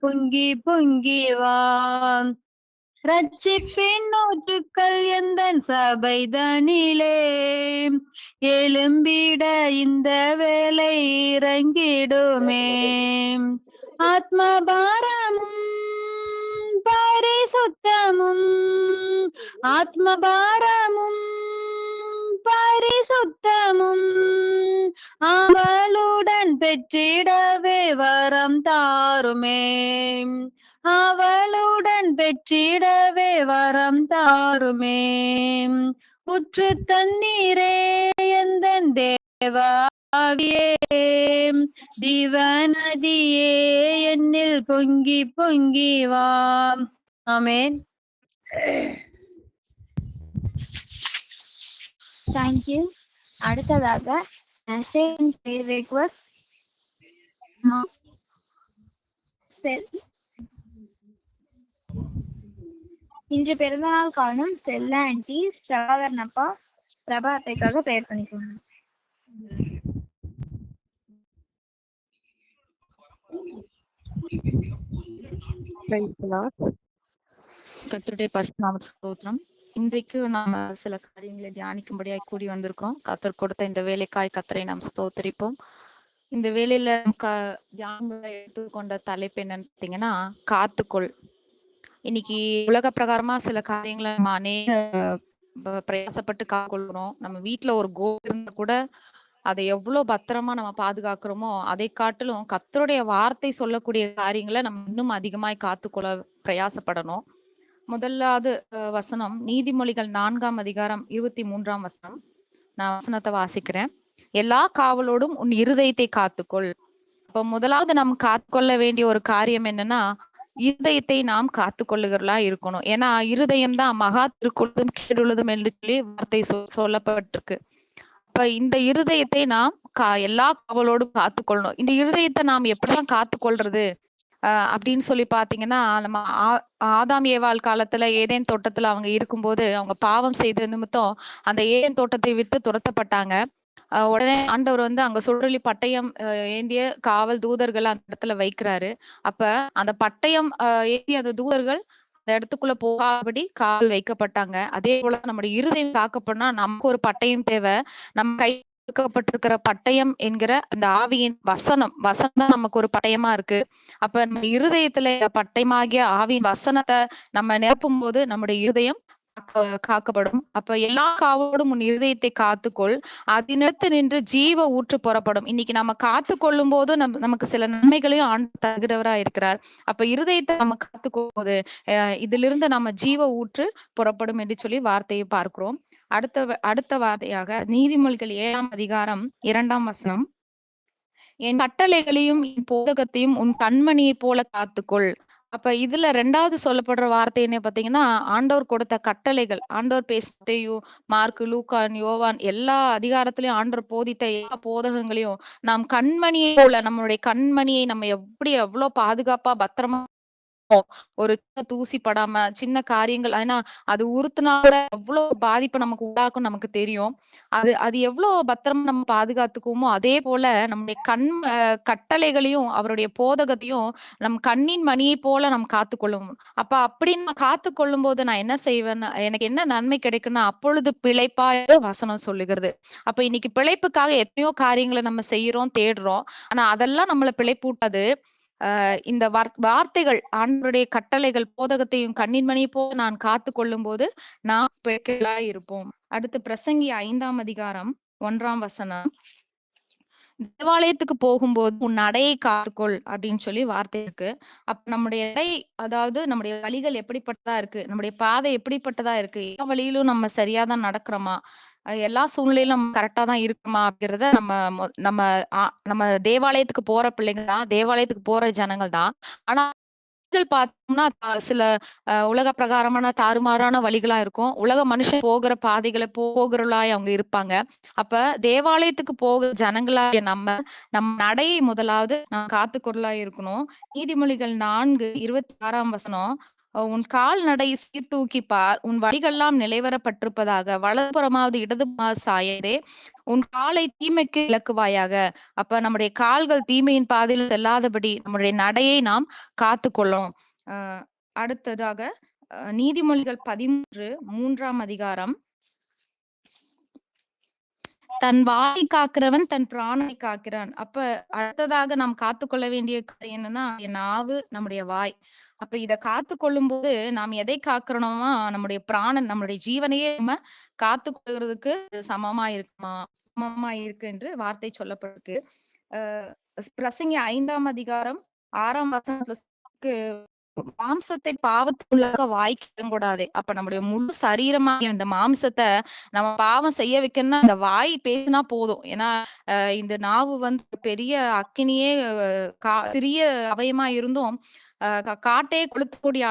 பொங்கி பொங்கி வா. ரட்சிப்பின் நூற்றுக்கள் எந்தன் சபைதனிலே எழும்பிட இந்த வேலை இறங்கிடுமே. ஆத்மபாரமும் பரிசுத்தமும், ஆத்மபாரமும் பரிசுத்தமும் அவளுடன் பெற்றிடவே வரம் தாருமே. அவளுடன் பெற்றிடவே வரம் தாருமே. உற்று தண்ணீரே எந்தன் தேவாவியே, திவநதியே என்னில் பொங்கி பொங்கி வா. ஆமென். தேங்க்யூ. அடுத்ததாக ரிக்வெஸ்ட் இன்று பிறந்தநாள் காணும் செல்லா ஆண்டி, பிரபாகரன் அப்பா, பிரபா அத்தைக்காக ப்ரேயர் பண்ணிக்கோங்க. கர்த்தருடைய பரிசுத்த நாமத்துக்கு ஸ்தோத்திரம். இன்றைக்கு நாம சில காரியங்களை தியானிக்கும்படியாய் கூடி வந்திருக்கிறோம். கர்த்தர் கொடுத்த இந்த வேலைக்காய் கர்த்தரை நாம் ஸ்தோத்திரிப்போம். இந்த வேலையில தியானம் எடுத்துக்கொண்ட தலைப்பு என்னன்னு பார்த்தீங்கன்னா, காத்துக்கொள். இன்னைக்கு உலக பிரகாரமா சில காரியங்களை நம்ம அநேக பிரயாசப்பட்டு காத்துக்கொள்கிறோம். நம்ம வீட்டுல ஒரு கோல் இருந்தா கூட அதை எவ்வளவு பத்திரமா நம்ம பாதுகாக்கிறோமோ அதை காட்டிலும் கர்த்தருடைய வார்த்தை சொல்லக்கூடிய காரியங்களை நம்ம இன்னும் அதிகமாய் காத்துக்கொள்ள பிரயாசப்படணும். முதலாவது வசனம் நீதிமொழிகள் 4ஆம் அதிகாரம் 23ஆம் வசனம். நான் வசனத்தை வாசிக்கிறேன். எல்லா காவலோடும் உன் இருதயத்தை காத்துக்கொள். அப்ப முதலாவது நாம் காத்துக்கொள்ள வேண்டிய ஒரு காரியம் என்னன்னா, இருதயத்தை நாம் காத்துக்கொள்ளுகிறதா இருக்கணும். ஏன்னா இருதயம் தான் மகா திருக்குள்ளதும் கேடுள்ளதும் என்று சொல்லி வார்த்தை சொல்லப்பட்டிருக்கு. அப்ப இந்த இருதயத்தை நாம் எல்லா காவலோடும் காத்துக்கொள்ளணும். இந்த இருதயத்தை நாம் எப்படிதான் காத்துக்கொள்றது அப்படின்னு சொல்லி பாத்தீங்கன்னா, நம்ம ஆதாம் ஏவாள் காலத்துல ஏதேன் தோட்டத்துல அவங்க இருக்கும்போது அவங்க பாவம் செய்த நிமித்தம் அந்த ஏதேன் தோட்டத்தை விட்டு துரத்தப்பட்டாங்க. உடனே ஆண்டவர் அங்க சுழலி பட்டயம் ஏந்திய காவல் தூதர்கள் அந்த இடத்துல வைக்கிறாரு. அப்ப அந்த பட்டயம் ஏந்திய அந்த தூதர்கள் அந்த இடத்துக்குள்ள போகாதபடி காவல் வைக்கப்பட்டாங்க. அதே போல நம்முடைய இருதயம் காக்கப்படனா நமக்கு ஒரு பட்டயம் தேவை. நம்ம கை கொடுக்கப்பட்டிருக்கிற பட்டயம் என்கிற அந்த ஆவியின் வசனம் நமக்கு ஒரு பட்டயமா இருக்கு. அப்ப நம்ம இருதயத்துல பட்டயமாகிய ஆவியின் வசனத்தை நம்ம நிரப்பும் போது நம்முடைய இருதயம் காக்கப்படும். அப்ப எல்லா காவோடும் உன் இருதயத்தை காத்துக்கொள், அதனிடத்து நின்று ஜீவ ஊற்று புறப்படும். இன்னைக்கு நம்ம காத்து கொள்ளும் போது நமக்கு சில நன்மைகளையும் ஆண்டு தருகிறவரா இருக்கிறார். அப்ப இருதயத்தை நம்ம காத்துக்கொள்ளும் போது இதிலிருந்து நம்ம ஜீவ ஊற்று புறப்படும் என்று சொல்லி வார்த்தையை பார்க்கிறோம். அடுத்த வார்த்தையாக நீதிமொழிகள் 7ஆம் அதிகாரம் 2ஆம் வசனம். என் கட்டளைகளையும் என் போதகத்தையும் உன் கண்மணியை போல காத்துக்கொள். அப்ப இதுல 2வது சொல்லப்படுற வார்த்தை என்ன பாத்தீங்கன்னா, ஆண்டவர் கொடுத்த கட்டளைகள். ஆண்டவர் பேசித்தையும் மார்க்கு, லூக்கான், யோவான் எல்லா அதிகாரத்திலையும் ஆண்டவர் போதித்த எல்லா போதகங்களையும் நாம் கண்மணியை போல, நம்மளுடைய கண்மணியை நம்ம எவ்வளவு பாதுகாப்பா பத்திரமா ஒரு தூசி படாம சின்ன காரியங்கள், ஏன்னா அது உறுத்துனா கூட எவ்வளவு பாதிப்பை நமக்கு உண்டாக்கும் நமக்கு தெரியும். அது எவ்வளவு பத்திரமா நம்ம பாதுகாத்துக்குவோமோ அதே போல நம்முடைய கட்டளைகளையும் அவருடைய போதகத்தையும் நம் கண்ணின் மணியை போல நம்ம காத்துக்கொள்ளும். அப்ப அப்படி நான் காத்துக்கொள்ளும் போது நான் என்ன செய்வேன்னா, எனக்கு என்ன நன்மை கிடைக்குன்னா, அப்பொழுது பிழைப்பாய வசனம் சொல்லுகிறது. அப்ப இன்னைக்கு பிழைப்புக்காக எத்தனையோ காரியங்களை நம்ம செய்யறோம், தேடுறோம். ஆனா அதெல்லாம் நம்மளை பிழைப்பூட்டாது. இந்த வார்த்தைகள், ஆண்டவருடைய கட்டளைகள், போதகத்தையும் கண்ணின்மணி போல நான் காத்து கொள்ளும் போது நாம் பிழைக்கலாய் இருப்போம். அடுத்து பிரசங்கி 5ஆம் அதிகாரம் 1ஆம் வசனம். தேவாலயத்துக்கு போகும்போது உன் நடையை காத்துக்கொள் அப்படின்னு சொல்லி வார்த்தை இருக்கு. அப்ப நம்முடைய நடை, அதாவது நம்முடைய வழிகள் எப்படிப்பட்டதா இருக்கு, நம்முடைய பாதை எப்படிப்பட்டதா இருக்கு, எல்லா வழியிலும் நம்ம சரியாதான் நடக்கிறோமா, எல்லா சூழ்நிலையிலும் நம்ம கரெக்டா தான் இருக்குமா அப்படிங்கிறத நம்ம நம்ம தேவாலயத்துக்கு போற பிள்ளைங்க தான், தேவாலயத்துக்கு போற ஜனங்கள் தான். ஆனா பார்த்தோம்னா சில உலக பிரகாரமான தாறுமாறான வழிகளா இருக்கும். உலக மனுஷன் போகிற பாதைகளை போகிறவர்களாய் அவங்க இருப்பாங்க. அப்ப தேவாலயத்துக்கு போகிற ஜனங்களாகிய நம்ம நடையை முதலாவது காத்துக்கொள்ளாய் இருக்கணும். நீதிமொழிகள் 4:26ஆம் வசனம். உன் கால் நடை சீர்தூக்கி பார், உன் வழிகளெல்லாம் நிலைவரப்பட்டிருப்பதாக, வலதுபுறமாவது இடதுபுறமாவது சாயாதே, உன் காலை தீமைக்கு விலக்குவாயாக. அப்ப நம்முடைய கால்கள் தீமையின் பாதையில் செல்லாதபடி நம்முடைய நடையை நாம் காத்துக்கொள்ளணும். அடுத்ததாக நீதிமொழிகள் 13 அதிகாரம். தன் வாயை காக்கிறவன் தன் பிராணனை காக்கிறான். அப்ப அடுத்ததாக நாம் காத்துக்கொள்ள வேண்டிய காரியம் என்னன்னா, நாவு, நம்முடைய வாய். அப்ப இத காத்துக்கொள்ளும் போது நாம் எதை காக்கிறோமா, நம்முடைய பிராணன், நம்முடைய ஜீவனையே நம்ம காத்துக்கொள்கிறதுக்கு சமமா இருக்கு என்று வார்த்தை சொல்லப்பட்டிருக்கு. பிரசங்கி 5 அதிகாரம் 6 வசனத்துல மாம்சத்தை பாவத்துக்குள்ளாக வாய்க்கு இடங்கூடாதே. அப்ப நம்முடைய முழு சரீரமாகிய இந்த மாம்சத்தை நம்ம பாவம் செய்ய வைக்கணும்னா இந்த வாய் பேசினா போதும். ஏன்னா இந்த நாவு பெரிய அக்கினியே சிறிய அவயமா இருந்தும் காட்டையே கொளுத்தக்கூடிய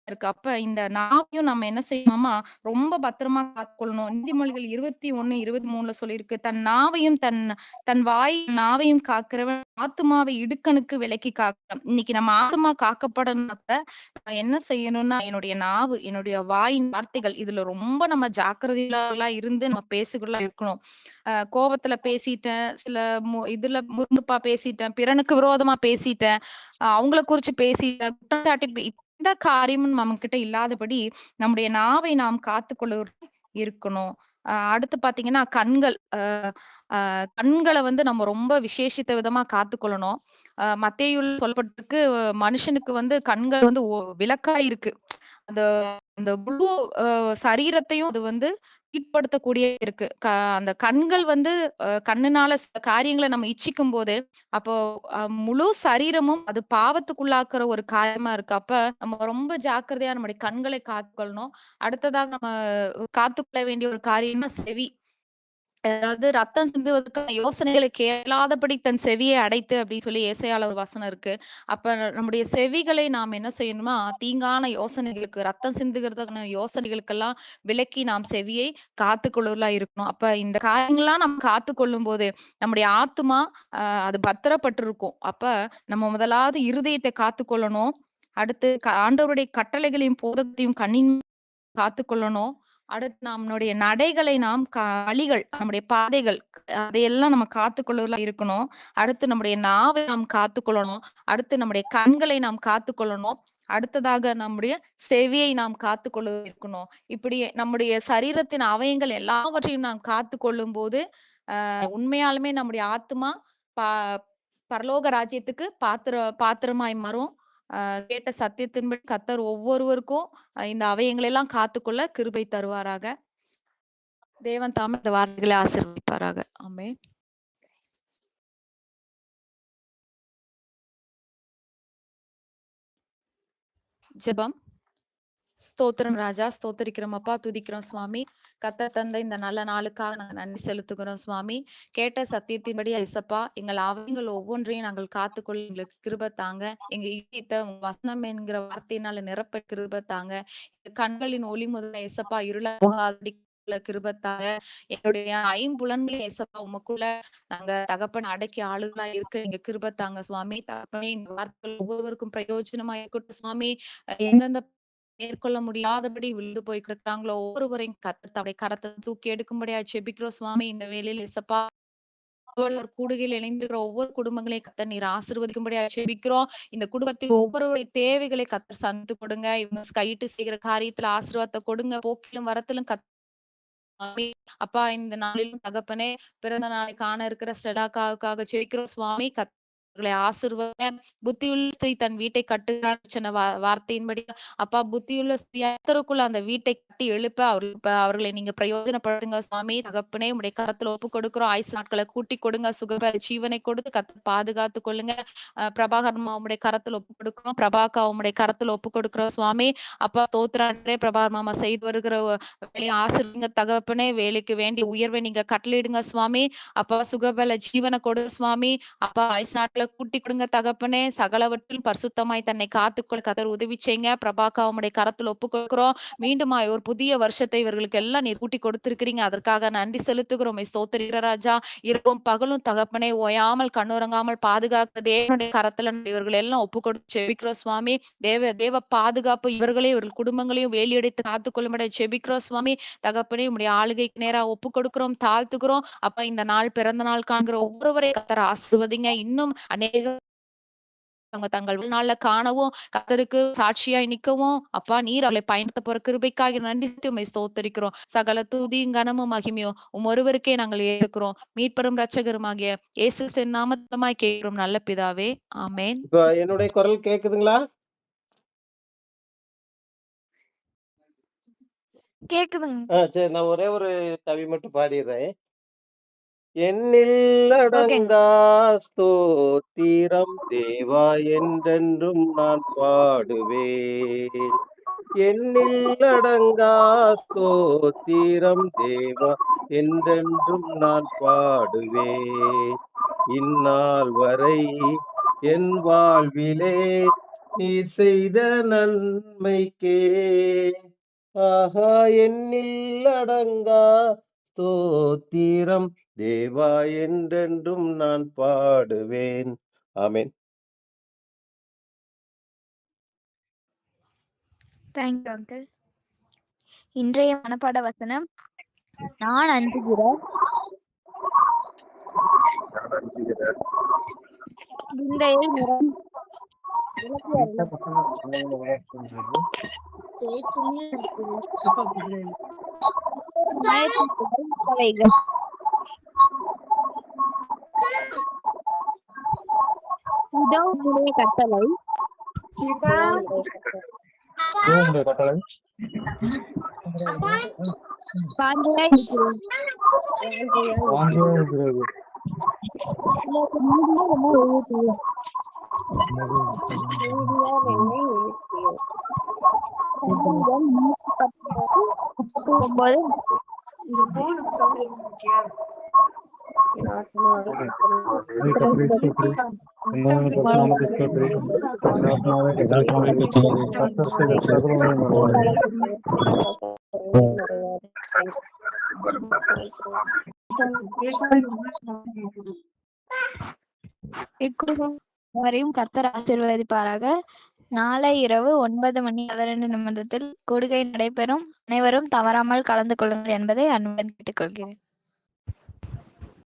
இருக்கு. அப்ப இந்த நாவையும் நம்ம என்ன செய்யணுமா, ரொம்ப பத்திரமா காத்துக்கொள்ளணும். நீதிமொழிகள் 21:23 சொல்லியிருக்கு, தன் நாவையும் தன் நாவையும் காக்கிறவன் ஆத்துமாவை இடுக்கணுக்கு விலக்கி காக்கிறான். இன்னைக்கு நம்ம ஆத்துமா காக்கப்படணும்னாக்க என்ன செய்யணும்னா, என்னுடைய நாவு, என்னுடைய வாயின் வார்த்தைகள் இதுல ரொம்ப நம்ம ஜாக்கிரதையா இருந்து நம்ம பேசுகிறதா இருக்கணும். கோபத்துல பேசிட்டேன், சில இதுல முறுமுறுப்பா பேசிட்டேன், பிறனுக்கு விரோதமா பேசிட்டேன், அவங்கள குறிச்சு பேசிட்டேன், குற்றச்சாட்டி எந்த காரியமும் நம்ம கிட்ட இல்லாதபடி நம்முடைய நாவை நாம் காத்துக்கொள்ள இருக்கணும். அடுத்து பாத்தீங்கன்னா கண்கள். கண்களை நம்ம ரொம்ப விசேஷித்த விதமா காத்துக்கொள்ளணும். மத்தேயுல சொல்லப்பட்டிருக்கு, மனுஷனுக்கு கண்கள் விளக்கா இருக்கு. அந்த முழு சரீரத்தையும் அது ஈடுபடுத்தக்கூடிய இருக்கு. அந்த கண்கள் கண்ணுனால காரியங்களை நம்ம இச்சிக்கும் போது, அப்போ முழு சரீரமும் அது பாவத்துக்குள்ளாக்குற ஒரு காரியமா இருக்கு. அப்ப நம்ம ரொம்ப ஜாக்கிரதையா நம்முடைய கண்களை காத்துக்கொள்ளணும். அடுத்ததாக நம்ம காத்துக்கொள்ள வேண்டிய ஒரு காரியம்னா செவி. அதாவது ரத்தம் சிந்துவதற்கான யோசனைகளை கேளாதபடி தன் செவியை அடைத்து அப்படின்னு சொல்லி ஏசாயால ஒரு வசனம் இருக்கு. அப்ப நம்முடைய செவிகளை நாம் என்ன செய்யணுமா, தீங்கான யோசனைகளுக்கு, ரத்தம் சிந்துகிறதுக்கான யோசனைகளுக்கெல்லாம் விலக்கி நாம் செவியை காத்துக்கொள்ளலாம் இருக்கணும். அப்ப இந்த காரியங்கள்லாம் நம்ம காத்துக்கொள்ளும் போது நம்முடைய ஆத்துமா அது பத்திரப்பட்டிருக்கும். அப்ப நம்ம முதலாவது இருதயத்தை காத்துக்கொள்ளணும். அடுத்து ஆண்டவருடைய கட்டளைகளையும் போதத்தையும் கண்ணின் காத்துக்கொள்ளணும். அடுத்து நம்மளுடைய நடைகளை நாம் வழிகள், நம்முடைய பாதைகள், அதையெல்லாம் நம்ம காத்துக்கொள்ளலாம் இருக்கணும். அடுத்து நம்முடைய நாவை நாம் காத்துக்கொள்ளணும். அடுத்து நம்முடைய கண்களை நாம் காத்துக்கொள்ளணும். அடுத்ததாக நம்முடைய செவியை நாம் காத்துக்கொள்ள இருக்கணும். இப்படி நம்முடைய சரீரத்தின் அவயங்கள் எல்லாவற்றையும் நாம் காத்துக்கொள்ளும் போது உண்மையாலுமே நம்முடைய ஆத்மா பரலோக ராஜ்யத்துக்கு பாத்திரமாய் மாறும். கேட்ட சத்தியத்தின்படி கர்த்தர் ஒவ்வொருவருக்கும் இந்த அவயங்களை எல்லாம் காத்துக்கொள்ள கிருபை தருவாராக. தேவன் தாமே இந்த வார்த்தைகளை ஆசீர்வதிப்பாராக. ஆமென். ஜெபம். ஸ்தோத்திரம் ராஜா, ஸ்தோத்திரிக்கிறோம் அப்பா, துதிக்கிறோம் சுவாமி. கர்த்தர் தந்த இந்த நல்ல நாளுக்காக நாங்கள் நன்றி செலுத்துகிறோம் சுவாமி. கேட்ட சத்தியத்தின்படி ஐசப்பா, எங்கள் அவயங்கள் ஒவ்வொன்றையும் நாங்கள் காத்துக்கொள்ள எங்களுக்கு கிருபை தாங்க. எங்க இதயத்தை உங்க வசனம் என்கிற வார்த்தையினால நிரப்ப கிருபை தாங்க. கண்களின் ஒளி முதல்ல ஐசப்பா இருள போகாதபடி கிருபை தாங்க. எங்களுடைய ஐம்புலன்களை ஐசப்பா உமக்குள்ள நாங்க தகப்பன் அடக்கி ஆளுகளா இருக்க நீங்க கிருபை தாங்க சுவாமி. தகப்பனே, இந்த வார்த்தைகள் ஒவ்வொருவருக்கும் பிரயோஜனமா இருக்கட்டும் சுவாமி. எந்தெந்த மேற்கொள்ள முடியாதபடி விழுந்து போய் கிடக்குறாங்களோ ஒவ்வொருவரையும் கர்த்தருடைய கரத்தை தூக்கி எடுக்கும்படியா ஜெபிக்கிறோம் சுவாமி. இந்த வேளையில் இயேசப்பா, கூடுகையில் இணைந்திருக்கிற ஒவ்வொரு குடும்பங்களையும் கர்த்தர் நீர் ஆசீர்வதிக்கும்படியா ஜெபிக்கிறோம். இந்த குடும்பத்தில் ஒவ்வொருவருடைய தேவைகளை கர்த்தர் சந்தித்து கொடுங்க. இவங்க கையிட்டு செய்கிற காரியத்துல ஆசீர்வாதத்தை கொடுங்க. போக்கிலும் வரத்திலும் அப்பா, இந்த நாளிலும் தகப்பனே, பிறந்த நாளை காண இருக்கிற ஸ்டெலாக்காவுக்காக ஜெபிக்கிறோம் சுவாமி. ஆசீர்வாத புத்தியுள்ள ஸ்திரீ தன் வீட்டை கட்டுகிறான்னு சொன்ன வார்த்தையின்படி அப்பா, புத்தியுள்ள ஸ்திரீக்குள்ள அந்த வீட்டை கட்டி எழுப்ப அவர்களை நீங்க பிரயோஜனப்படுத்துங்க சுவாமி. தகப்பனே, உடைய கரத்துல ஒப்பு கொடுக்கிறோம். ஆயுசு நாட்களை கூட்டி கொடுங்க. சுக ஜீவனை கொடுத்து கத்து பாதுகாத்து கொள்ளுங்க. பிரபாகரமா உடைய கரத்துல ஒப்பு கொடுக்கிறோம். பிரபாகா உடைய கரத்துல ஒப்பு கொடுக்கிறோம் சுவாமி. அப்பா, ஸ்தோத்திரே, பிரபாகர் மாமா செய்து வருகிற வேலையை ஆசீர்வதிங்க தகப்பனே. வேலைக்கு வேண்டிய உயர்வை நீங்க கட்டளையிடுங்க சுவாமி. அப்பா, சுகபல ஜீவனை கொடு சுவாமி. அப்பா, ஆயுசு நாட்களை கூட்டி கொடுங்க தகப்பனே. சகலவற்றிலும் பரிசுத்தமாய் தன்னை காத்துக்கொள்ள கர்த்தர் உதவி செய்யுங்க. பிரபாகா உம்முடைய கரத்துல ஒப்பு கொடுக்கிறோம். மீண்டுமாய் ஒரு புதிய வருஷத்தை இவர்களுக்கு எல்லாம் நீர் கூட்டி கொடுத்திருக்கிறீங்க. அதற்காக நன்றி செலுத்துகிறோம். உம்மை ஸ்தோத்திரிக்கிற ராஜா. இரவும் பகலும் தகப்பனே ஓயாமல் கண்ணுறங்காமல் பாதுகாக்க தேவனுடைய கரத்துல இவர்கள் எல்லாம் ஒப்பு கொடுத்து ஜெபிக்கிறோம் சுவாமி. தேவ பாதுகாப்பு இவர்களையும் இவர்கள் குடும்பங்களையும் வேலியடைத்து காத்துக்கொள்ளும்படி ஜெபிக்கிறோம் சுவாமி. தகப்பனே உம்முடைய ஆளுகைக்கு நேரா ஒப்பு கொடுக்கிறோம், தாழ்த்துக்கிறோம். அப்பா இந்த நாள் பிறந்த நாள் காண்கிற ஒவ்வொருவரை கர்த்தர் ஆசீர்வதிங்க. இன்னும் அநேக அவங்க தங்கள் நாள்ல காணவும் கர்த்தருக்கு சாட்சியாய் நிற்கவும் அப்பா நீர் அவளை பயன்படுத்த போற கிருபைக்காக நன்றி செலுத்தி உம்மை ஸ்தோத்திரிக்கிறோம். சகல துதியும் கனமும் மகிமையும் ஒருவருக்கே நாங்கள் ஏற்கிறோம். மீட்பெரும் இரட்சகருமாகிய இயேசு கிறிஸ்துவின் நாமத்தினாய் கேட்கிறோம் நல்ல பிதாவே. ஆமென். இப்போ என்னுடைய குரல் கேக்குதுங்களா? கேக்குதுங்க. சரி, நான் ஒரே ஒரு கவி மட்டும் பாடிடுறேன். எண்ணில் அடங்கா ஸ்தோத்திரம் தேவா என்றென்றும் நான் பாடுவேன். எண்ணில் அடங்கா ஸ்தோத்திரம் தேவா என்றென்றும் நான் பாடுவேன். இந்நாள் வரை என் வாழ்விலே நீர் செய்த நன்மைக்கே ஆஹா எண்ணில் அடங்கா ஸ்தோத்திரம் தேவா என்றென்றும் நான் பாடுவேன். ஆமென். Thank you uncle. இன்றைய மனப்பாட வசனம், நான் அஞ்சுகிறேன் விந்தையை இதோ உம்முடைய கட்டளை வாஞ்சையாய் இருக்கிறேன். உனக்கு நீதியா என்னை எழுப்பியது. சங்கீதம் 119 இக்குடும்பம் வரையும் கர்த்தர் ஆசீர்வதிப்பாராக. நாளை இரவு 9:12 கூடுகை நடைபெறும். அனைவரும் தவறாமல் கலந்து கொள்ளுங்கள் என்பதை அன்புடன் கேட்டுக்கொள்கிறேன்.